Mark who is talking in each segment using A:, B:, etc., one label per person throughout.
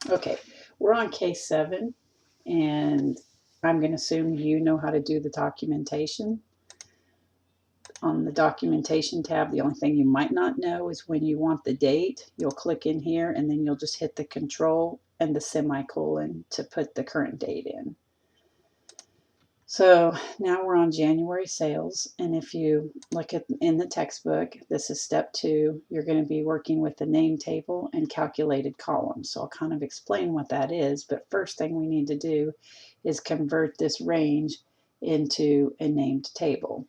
A: Okay, we're on case 7, and I'm going to assume you know how to do the documentation. On the documentation tab, the only thing you might not know is when you want the date, you'll click in here and then you'll just hit the control and the semicolon to put the current date in. So now we're on January sales, and if you look at in the textbook, this is step 2. You're going to be working with the name table and calculated columns. So I'll kind of explain what that is, but first thing we need to do is convert this range into a named table.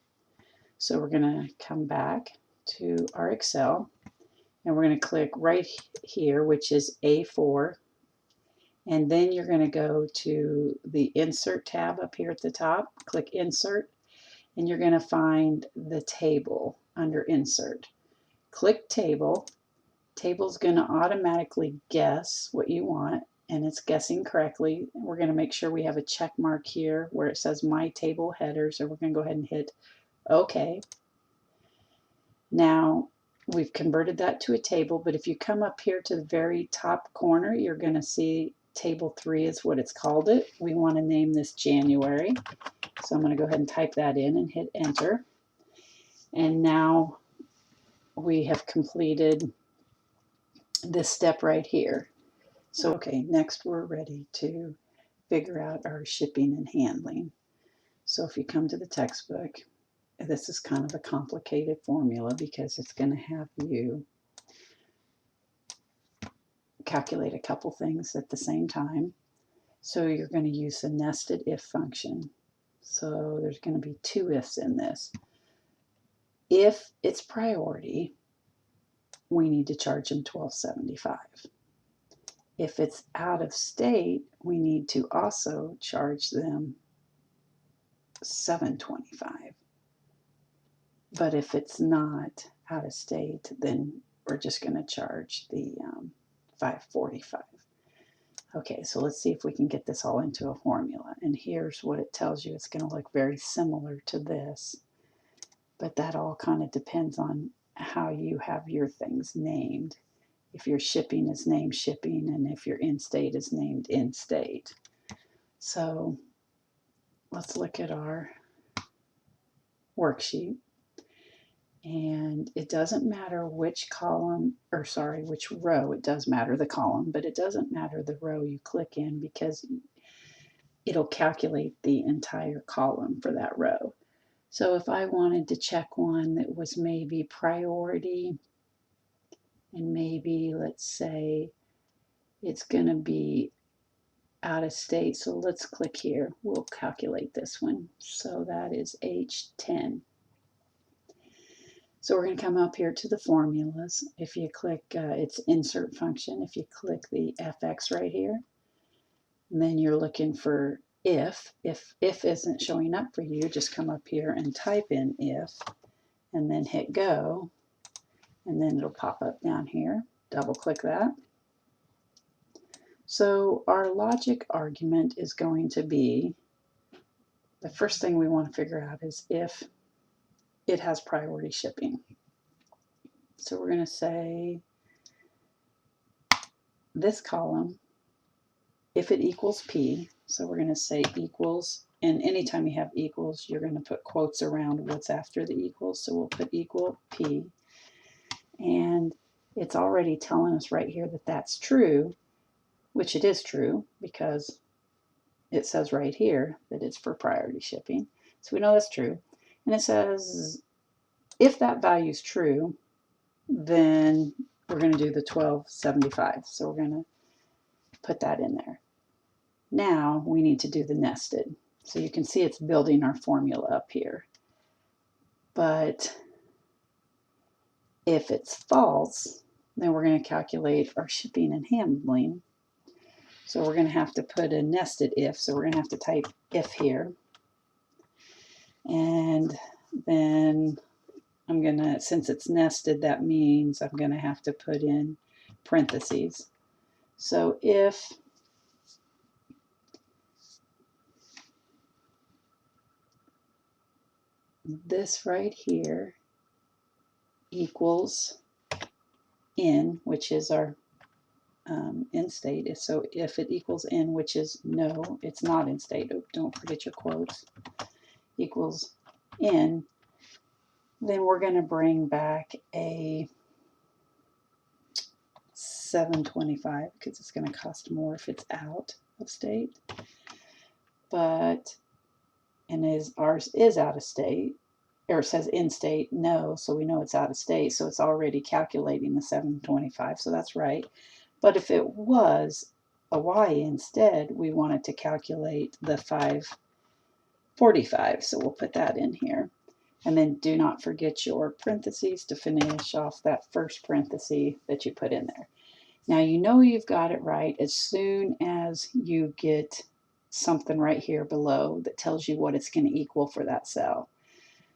A: So we're going to come back to our Excel, and we're going to click right here, which is A4. And then you're going to go to the Insert tab up here at the top. Click Insert, and you're going to find the table under Insert. Click Table. Table's going to automatically guess what you want, and it's guessing correctly. We're going to make sure we have a check mark here where it says My Table Headers, and we're going to go ahead and hit OK. Now, we've converted that to a table, but if you come up here to the very top corner, you're going to see Table 3 is what it's called it. We want to name this January. So I'm going to go ahead and type that in and hit Enter. And now we have completed this step right here. So, okay, next we're ready to figure out our shipping and handling. So if you come to the textbook, this is kind of a complicated formula because it's going to have you calculate a couple things at the same time. So you're going to use the nested if function. So there's going to be 2 ifs in this. If it's priority, we need to charge them $12.75. If it's out of state, we need to also charge them $7.25. But if it's not out of state, then we're just going to charge the $5.45. Okay, so let's see if we can get this all into a formula. And here's what it tells you. It's going to look very similar to this, but that all kind of depends on how you have your things named. If your shipping is named shipping, and if your in-state is named in-state. So let's look at our worksheet. And it doesn't matter which column, or sorry, which row. It does matter the column, but it doesn't matter the row you click in because it'll calculate the entire column for that row. So if I wanted to check one that was maybe priority, and maybe let's say it's going to be out of state. So let's click here. We'll calculate this one. So that is H10. So we're going to come up here to the formulas. If you click its insert function, if you click the FX right here, and then you're looking for if isn't showing up for you, just come up here and type in if, and then hit go, and then it'll pop up down here. Double click that. So our logic argument is going to be, the first thing we want to figure out is if it has priority shipping. So we're going to say this column, if it equals P, so we're going to say equals, and anytime you have equals, you're going to put quotes around what's after the equals. So we'll put equal P, and it's already telling us right here that that's true, which it is true because it says right here that it's for priority shipping. So we know that's true. And it says if that value is true, then we're going to do the $12.75. So we're going to put that in there. Now we need to do the nested. So you can see it's building our formula up here. But if it's false, then we're going to calculate our shipping and handling. So we're going to have to put a nested if. So we're going to have to type if here. And then I'm going to, since it's nested, that means I'm going to have to put in parentheses. So if this right here equals in, which is our in state. If it equals n, which is no, it's not in state. Oh, don't forget your quotes. Equals n, then we're going to bring back a 725 because it's going to cost more if it's out of state. But, and ours is out of state, or it says in state, no, so we know it's out of state, so it's already calculating the 725, so that's right. But if it was a y instead, we wanted to calculate the 545, so we'll put that in here. And then do not forget your parentheses to finish off that first parenthesis that you put in there. Now you know you've got it right as soon as you get something right here below that tells you what it's going to equal for that cell.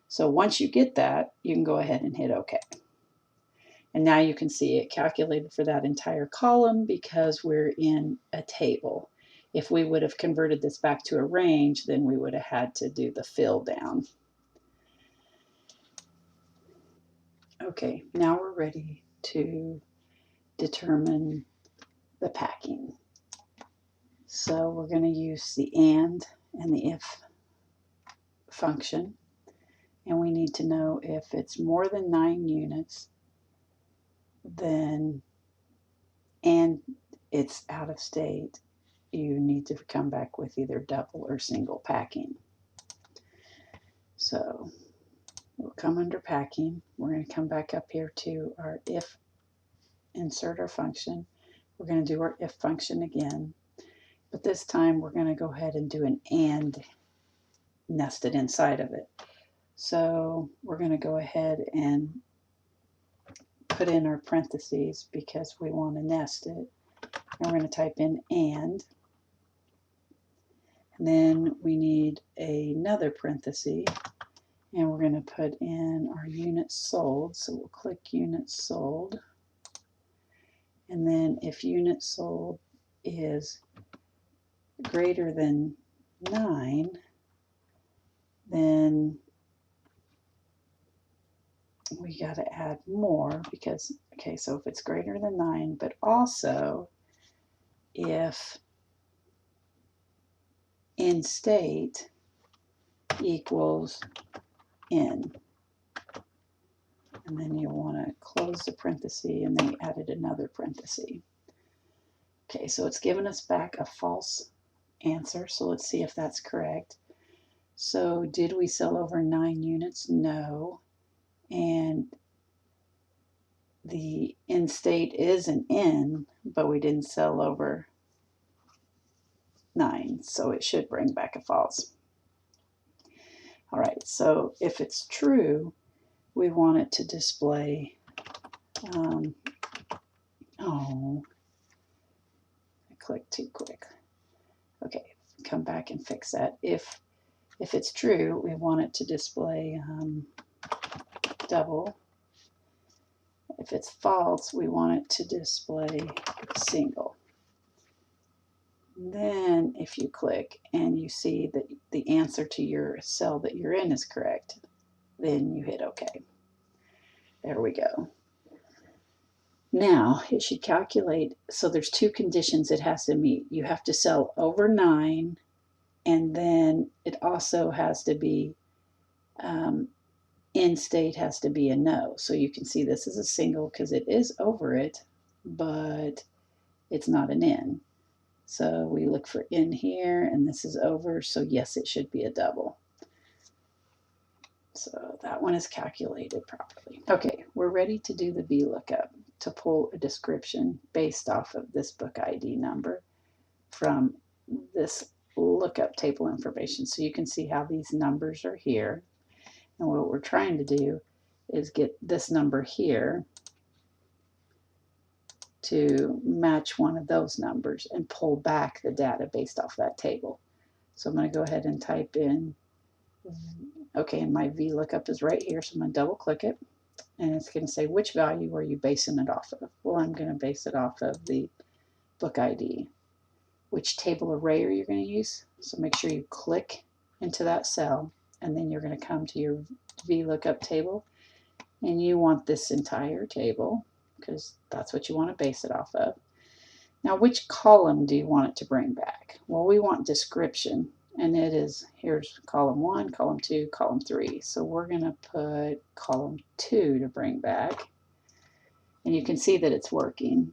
A: So once you get that, you can go ahead and hit OK. And now you can see it calculated for that entire column because we're in a table. If we would have converted this back to a range, then we would have had to do the fill down. Okay, now we're ready to determine the packing. So we're going to use the and the if function. And we need to know if it's more than 9 units, then, and it's out of state, you need to come back with either double or single packing. So we'll come under packing. We're going to come back up here to our if, insert our function. We're going to do our if function again, but this time we're going to go ahead and do an and nested inside of it. So we're going to go ahead and put in our parentheses because we want to nest it. And we're going to type in and then we need another parenthesis, and we're going to put in our units sold. So we'll click units sold, and then if units sold is greater than 9, then we got to add more because, okay, so if it's greater than 9, but also if in state equals n. And then you'll want to close the parenthesis and then added another parenthesis. Okay, so it's given us back a false answer, so let's see if that's correct. So did we sell over 9 units? No. And the in state is an N, but we didn't sell over 9, so it should bring back a false. All right, so if it's true, we want it to display, oh, I clicked too quick. Okay, come back and fix that. If it's true, we want it to display double. If it's false, we want it to display single. Then if you click and you see that the answer to your cell that you're in is correct, then you hit OK. There we go. Now it should calculate, so there's 2 conditions it has to meet. You have to sell over 9, and then it also has to be in state has to be a no. So you can see this is a single because it is over it, but it's not an in. So we look for in here, and this is over, so yes, it should be a double. So that one is calculated properly. Okay, we're ready to do the VLOOKUP to pull a description based off of this book ID number from this lookup table information. So you can see how these numbers are here. And what we're trying to do is get this number here to match one of those numbers and pull back the data based off that table. So I'm going to go ahead and type in, okay, and my VLOOKUP is right here, so I'm going to double click it, and it's going to say which value are you basing it off of. Well, I'm going to base it off of the book ID. Which table array are you going to use? So make sure you click into that cell, and then you're going to come to your VLOOKUP table, and you want this entire table because that's what you want to base it off of. Now, which column do you want it to bring back? Well, we want description, and it is, here's column 1, column 2, column 3. So we're going to put column 2 to bring back. And you can see that it's working.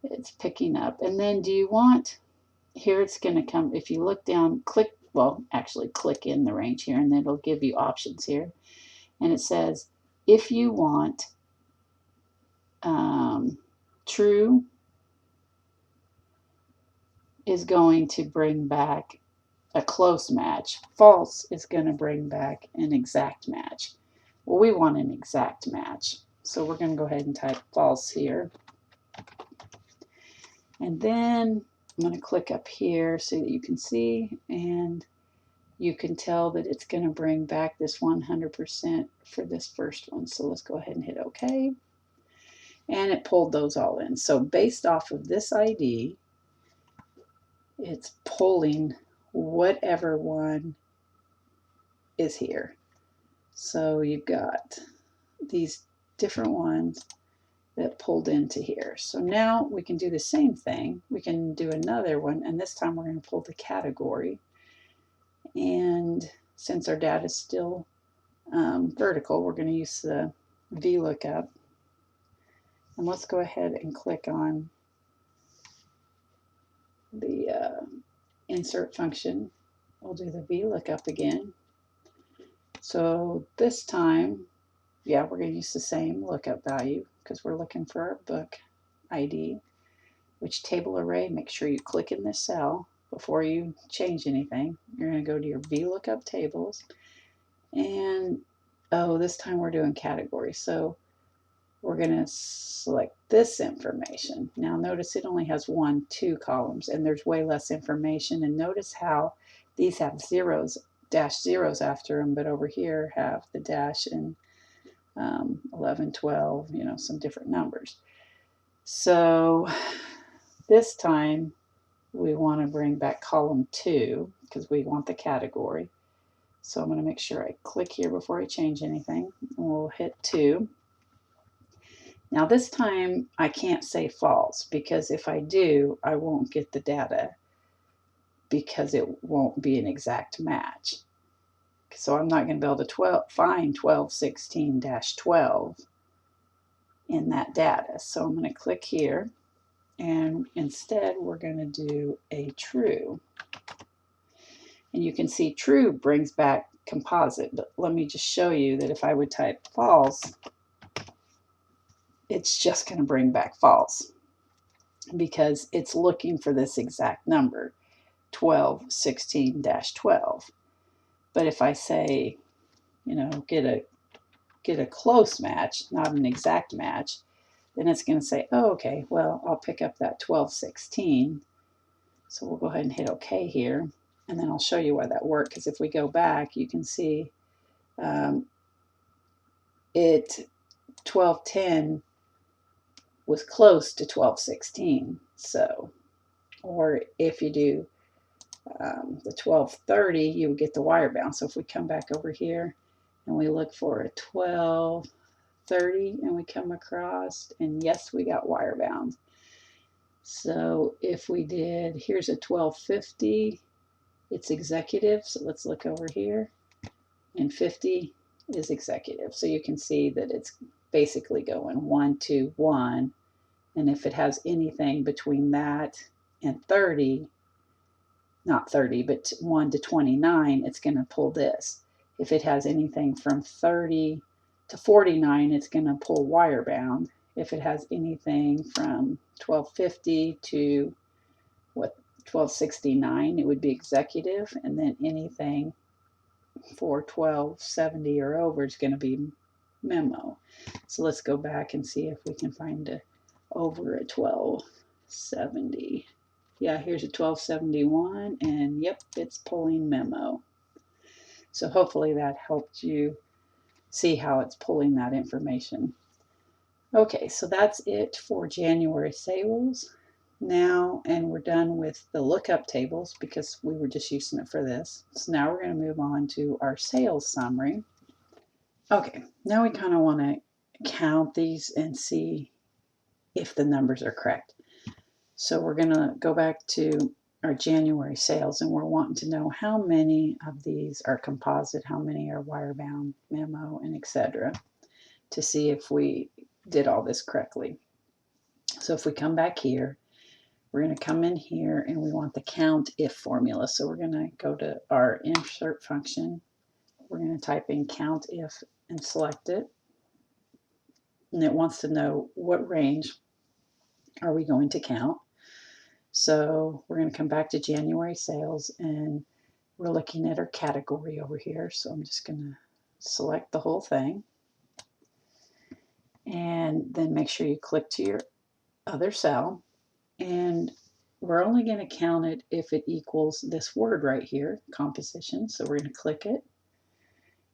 A: It's picking up. And then do you want, here it's going to come, if you look down, click, well, actually click in the range here, and then it'll give you options here. And it says, if you want true is going to bring back a close match. False is going to bring back an exact match. Well, we want an exact match. So we're going to go ahead and type false here. And then I'm going to click up here so that you can see, and you can tell that it's going to bring back this 100% for this first one. So let's go ahead and hit OK. And it pulled those all in. So based off of this ID, it's pulling whatever one is here. So you've got these different ones that pulled into here. So now we can do the same thing. We can do another one, and this time we're going to pull the category. And since our data is still vertical, we're going to use the VLOOKUP. And let's go ahead and click on the insert function. We'll do the VLOOKUP again. So this time, yeah, we're going to use the same lookup value because we're looking for our book ID. Which table array, make sure you click in this cell before you change anything. You're going to go to your VLOOKUP tables, and oh, this time we're doing category. So we're going to select this information. Now notice it only has 1, 2 columns, and there's way less information. And notice how these have zeros, dash zeros after them, but over here have the dash and 11, 12, you know, some different numbers. So this time we want to bring back column 2 because we want the category. So I'm going to make sure I click here before I change anything. We'll hit 2. Now this time I can't say false, because if I do, I won't get the data because it won't be an exact match. So I'm not going to be able to find 1216-12 in that data. So I'm going to click here, and instead we're going to do a true. And you can see true brings back composite, but let me just show you that if I would type false, it's just going to bring back false because it's looking for this exact number, 1216-12. But if I say, you know, get a close match, not an exact match, then it's going to say, oh, okay, well, I'll pick up that 1216. So we'll go ahead and hit OK here, and then I'll show you why that worked, because if we go back, you can see 1210 was close to 1216. So, or if you do the 1230, you would get the wire bound. So if we come back over here and we look for a 1230 and we come across, and yes, we got wire bound. So if we did, here's a 1250, it's executive. So let's look over here, and 50 is executive. So you can see that it's basically going 1, 2, 1. And if it has anything between that and 30, not 30, but 1 to 29, it's going to pull this. If it has anything from 30 to 49, it's going to pull wire bound. If it has anything from 1250 to 1269, it would be executive, and then anything for 1270 or over is going to be memo. So let's go back and see if we can find over a 1270. Yeah, here's a 1271, and yep, it's pulling memo. So hopefully that helped you see how it's pulling that information. Okay, so that's it for January sales. Now, and we're done with the lookup tables because we were just using it for this. So now we're going to move on to our sales summary. Okay, now we kind of want to count these and see if the numbers are correct. So we're going to go back to our January sales, and we're wanting to know how many of these are composite, how many are wire bound, memo, and etc., to see if we did all this correctly. So if we come back here, we're going to come in here and we want the COUNTIF formula. So we're going to go to our insert function. We're going to type in COUNTIF and select it. And it wants to know what range are we going to count. So we're going to come back to January sales, and we're looking at our category over here. So I'm just going to select the whole thing. And then make sure you click to your other cell. And we're only going to count it if it equals this word right here, composition. So we're going to click it.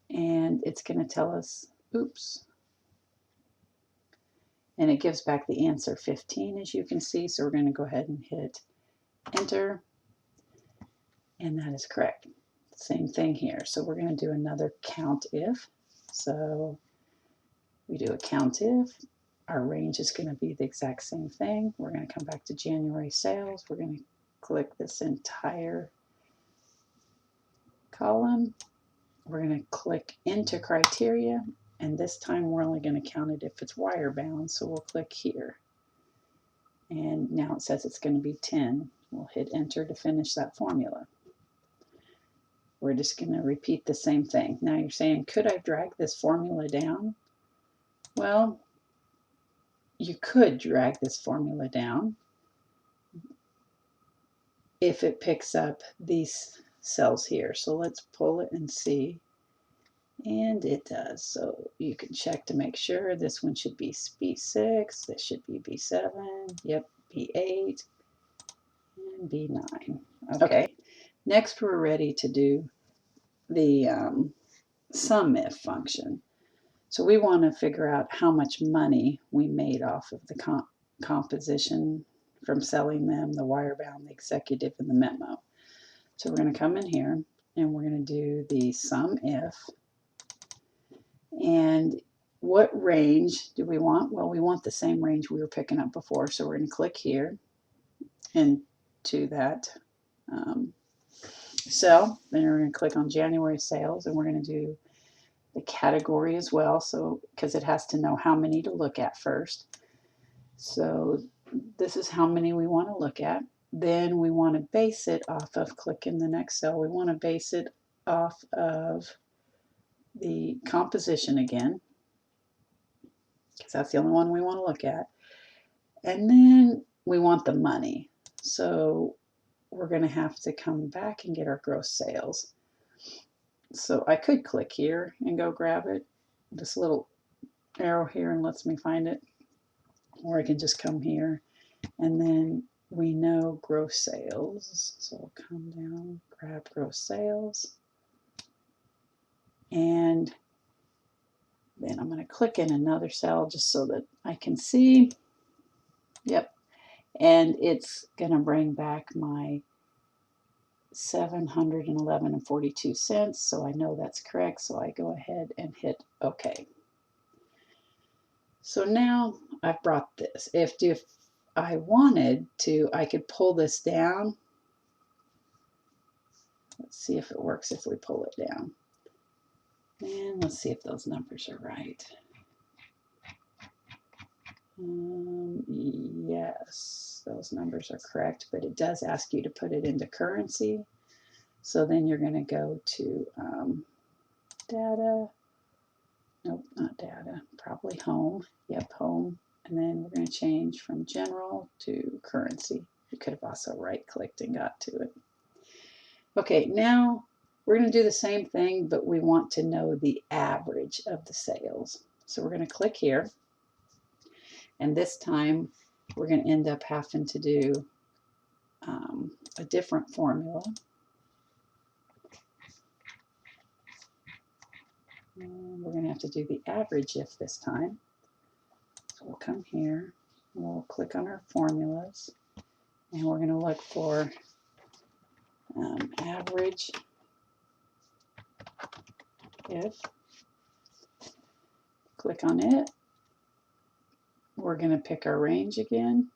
A: And it's going to tell us, oops. And it gives back the answer 15, as you can see. So we're going to go ahead and hit enter. And that is correct. Same thing here. So we're going to do another COUNTIF. So we do a COUNTIF. Our range is going to be the exact same thing. We're going to come back to January sales. We're going to click this entire column. We're going to click into criteria. And this time we're only going to count it if it's wire bound. So we'll click here. And now it says it's going to be 10. We'll hit enter to finish that formula. We're just going to repeat the same thing. Now you're saying, could I drag this formula down? Well, you could drag this formula down if it picks up these cells here. So let's pull it and see. And it does. So you can check to make sure this one should be B6, this should be B7, yep, B8, and B9. Okay, next we're ready to do the SUMIF function. So we want to figure out how much money we made off of the composition from selling them, the wire bound, the executive, and the memo. So we're going to come in here and we're going to do the SUMIF. And what range do we want? Well, we want the same range we were picking up before. So we're going to click here into that cell. Then we're going to click on January sales, and we're going to do the category as well. So because it has to know how many to look at first. So this is how many we want to look at. Then we want to base it off of, click in the next cell, we want to base it off of the composition again, because that's the only one we want to look at. And then we want the money. So we're going to have to come back and get our gross sales. So I could click here and go grab it. This little arrow here and lets me find it. Or I can just come here, and then we know gross sales. So we'll come down, grab gross sales. And then I'm going to click in another cell just so that I can see. Yep. And it's going to bring back my $711.42. So I know that's correct. So I go ahead and hit OK. So now I've brought this. If I wanted to, I could pull this down. Let's see if it works if we pull it down. And let's see if those numbers are right. Yes, those numbers are correct, but it does ask you to put it into currency. So then you're going to go to data. Nope, not data. Probably home. Yep, home. And then we're going to change from general to currency. You could have also right-clicked and got to it. Okay, now we're going to do the same thing, but we want to know the average of the sales. So we're going to click here. And this time we're going to end up having to do a different formula. And we're going to have to do the average if this time. So we'll come here, and we'll click on our formulas, and we're going to look for average if. Click on it. We're going to pick our range again.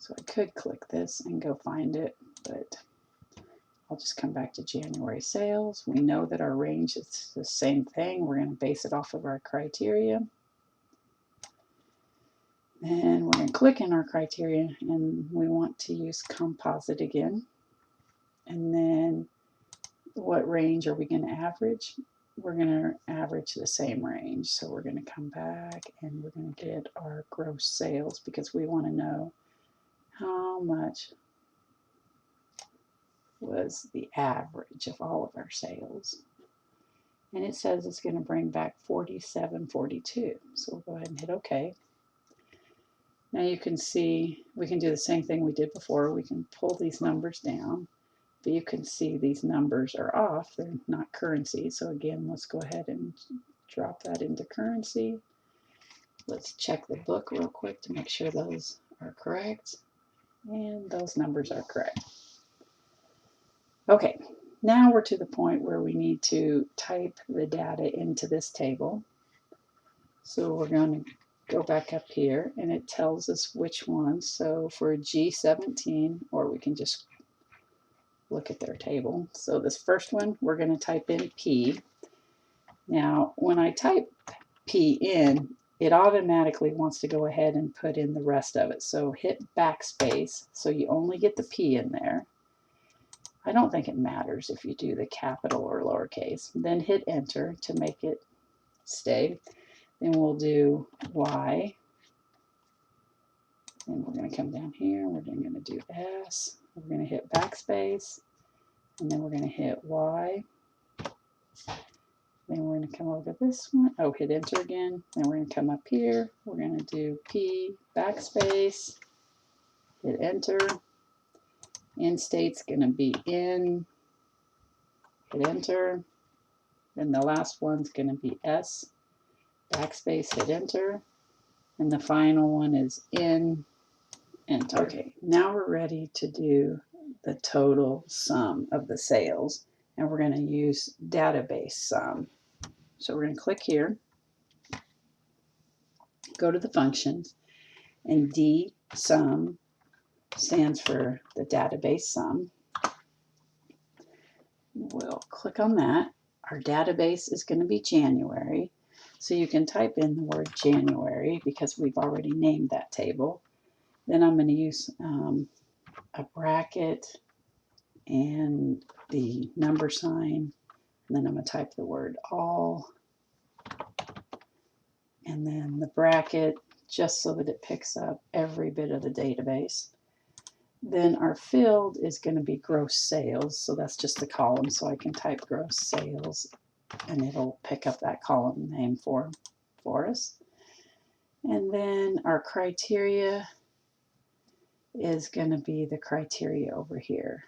A: So I could click this and go find it, but I'll just come back to January sales. We know that our range is the same thing. We're going to base it off of our criteria. And we're going to click in our criteria, and we want to use composite again. And then what range are we going to average? We're going to average the same range. So we're going to come back and we're going to get our gross sales because we want to know how much was the average of all of our sales. And it says it's going to bring back 47.42. So we'll go ahead and hit OK. Now you can see we can do the same thing we did before. We can pull these numbers down, but you can see these numbers are off. They're not currency. So again, let's go ahead and drop that into currency. Let's check the book real quick to make sure those are correct. And those numbers are correct. Okay, now we're to the point where we need to type the data into this table. So we're going to go back up here, and it tells us which ones. So for G17, or we can just look at their table. So this first one, we're going to type in P. Now, when I type P in, it automatically wants to go ahead and put in the rest of it. So hit backspace, so you only get the P in there. I don't think it matters if you do the capital or lowercase. Then hit enter to make it stay. Then we'll do Y. And we're going to come down here. We're going to do S. We're going to hit backspace. And then we're going to hit Y. Then we're going to come over to this one. Oh, hit enter again. Then we're going to come up here. We're going to do P, backspace, hit enter. End state's going to be in, hit enter. Then the last one's going to be S, backspace, hit enter. And the final one is in, enter. Okay, now we're ready to do the total sum of the sales. And we're going to use database sum. So we're going to click here, go to the functions, and D sum stands for the database sum. We'll click on that. Our database is going to be January. So you can type in the word January because we've already named that table. Then I'm going to use a bracket and the number sign. And then I'm going to type the word all. And then the bracket, just so that it picks up every bit of the database. Then our field is going to be gross sales, so that's just the column, so I can type gross sales, and it'll pick up that column name for us. And then our criteria is going to be the criteria over here.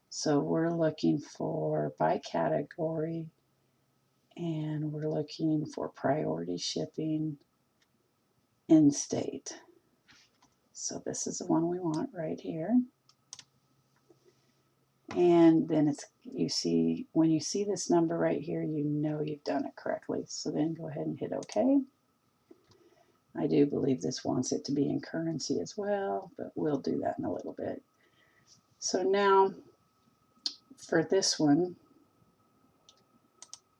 A: So we're looking for by category, and we're looking for priority shipping in state. So this is the one we want right here. And then it's, you see, when you see this number right here, you know you've done it correctly. So then go ahead and hit OK. I do believe this wants it to be in currency as well, but we'll do that in a little bit. So now for this one,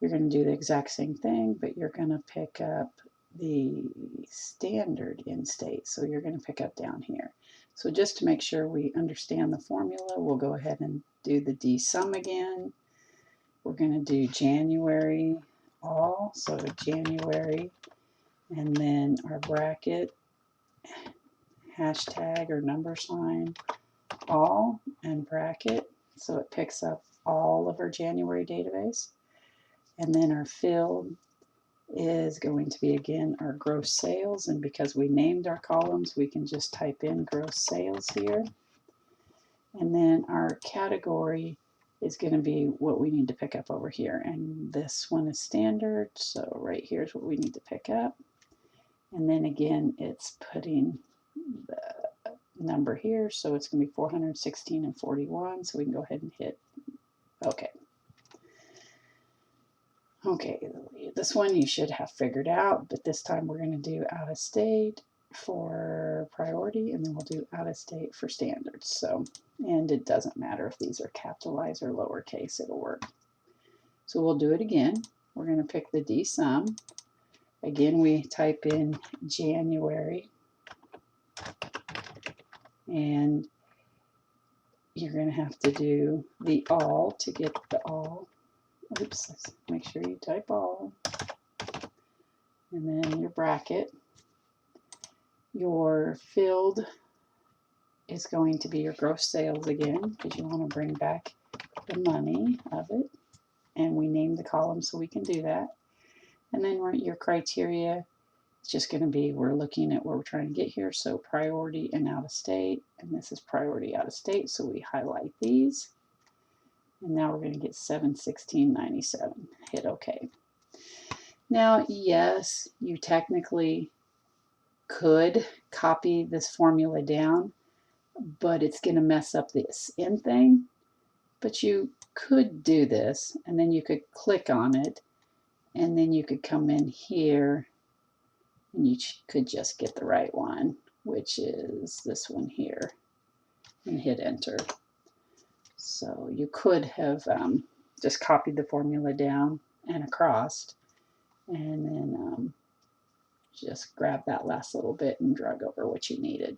A: you're going to do the exact same thing, but you're going to pick up the standard in state. So you're going to pick up down here. So just to make sure we understand the formula, we'll go ahead and do the D sum again. We're going to do January all, so January, and then our bracket, hashtag or number sign, all, and bracket, so it picks up all of our January database. And then our field is going to be, again, our gross sales, and because we named our columns, we can just type in gross sales here. And then our category is going to be what we need to pick up over here, and this one is standard, so right here is what we need to pick up. And then again, it's putting the number here, so it's going to be 416 and 41, so we can go ahead and hit OK. Okay, this one you should have figured out, but this time we're going to do out of state, for priority, and then we'll do out of state for standards. So, and it doesn't matter if these are capitalized or lowercase, it'll work. So we'll do it again. We're going to pick the D sum. Again, we type in January, and you're going to have to do the all to get the all. Oops, let's make sure you type all. And then your bracket. Your field is going to be your gross sales again, because you want to bring back the money of it. And we named the column so we can do that. And then your criteria is just going to be, we're looking at where we're trying to get here. So priority and out of state. And this is priority out of state. So we highlight these. And now we're going to get 716.97. Hit OK. Now, yes, you technically could copy this formula down, but it's going to mess up this end thing. But you could do this, and then you could click on it, and then you could come in here, and you could just get the right one, which is this one here, and hit enter. So you could have just copied the formula down and across, and then just grab that last little bit and drag over what you needed.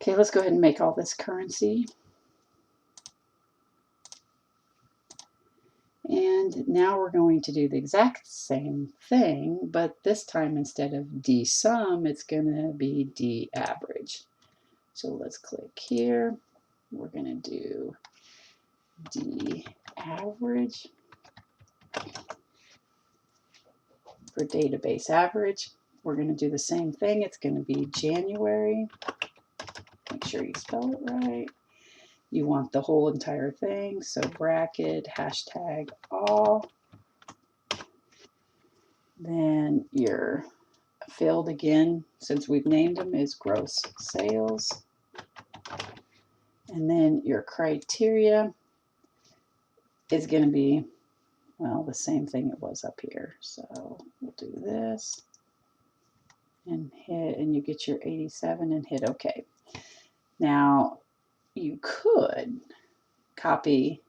A: Okay, let's go ahead and make all this currency. And now we're going to do the exact same thing, but this time instead of D sum, it's going to be D average. So let's click here. We're going to do D average for database average. We're going to do the same thing. It's going to be January. Make sure you spell it right. You want the whole entire thing, so bracket, hashtag all. Then your field again, since we've named them, is gross sales. And then your criteria is going to be, well, the same thing it was up here. So we'll do this and hit, and you get your 87 and hit OK. Now, you could copy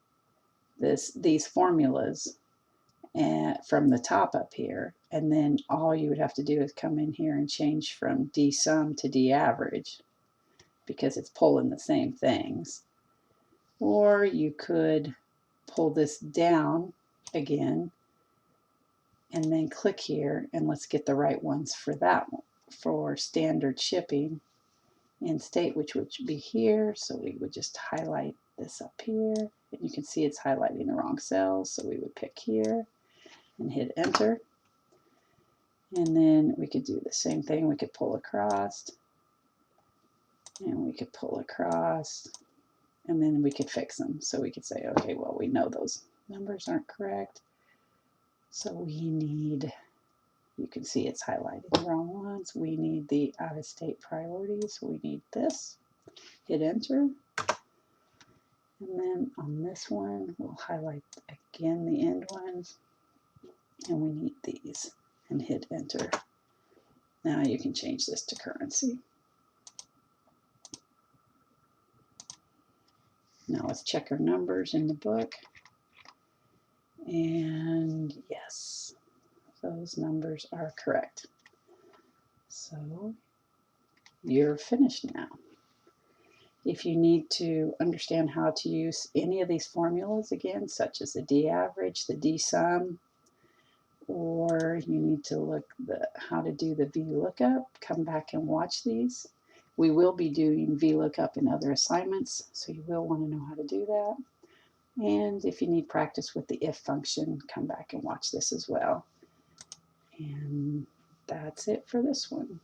A: these formulas from the top up here, and then all you would have to do is come in here and change from D sum to D average, because it's pulling the same things. Or you could pull this down again and then click here, and let's get the right ones for that one, for standard shipping in state, which would be here. So we would just highlight this up here, and you can see it's highlighting the wrong cells, so we would pick here and hit enter. And then we could do the same thing. We could pull across, and we could pull across, and then we could fix them. So we could say, okay, well, we know those numbers aren't correct, so we need, you can see it's highlighting the wrong ones. We need the out-of-state priorities. We need this. Hit enter. And then on this one, we'll highlight again the end ones. And we need these. And hit enter. Now you can change this to currency. Now let's check our numbers in the book. And yes, those numbers are correct. So you're finished now. If you need to understand how to use any of these formulas again, such as the D average, the D sum, or you need to look how to do the VLOOKUP, come back and watch these. We will be doing VLOOKUP in other assignments, so you will want to know how to do that. And if you need practice with the if function, come back and watch this as well. And that's it for this one.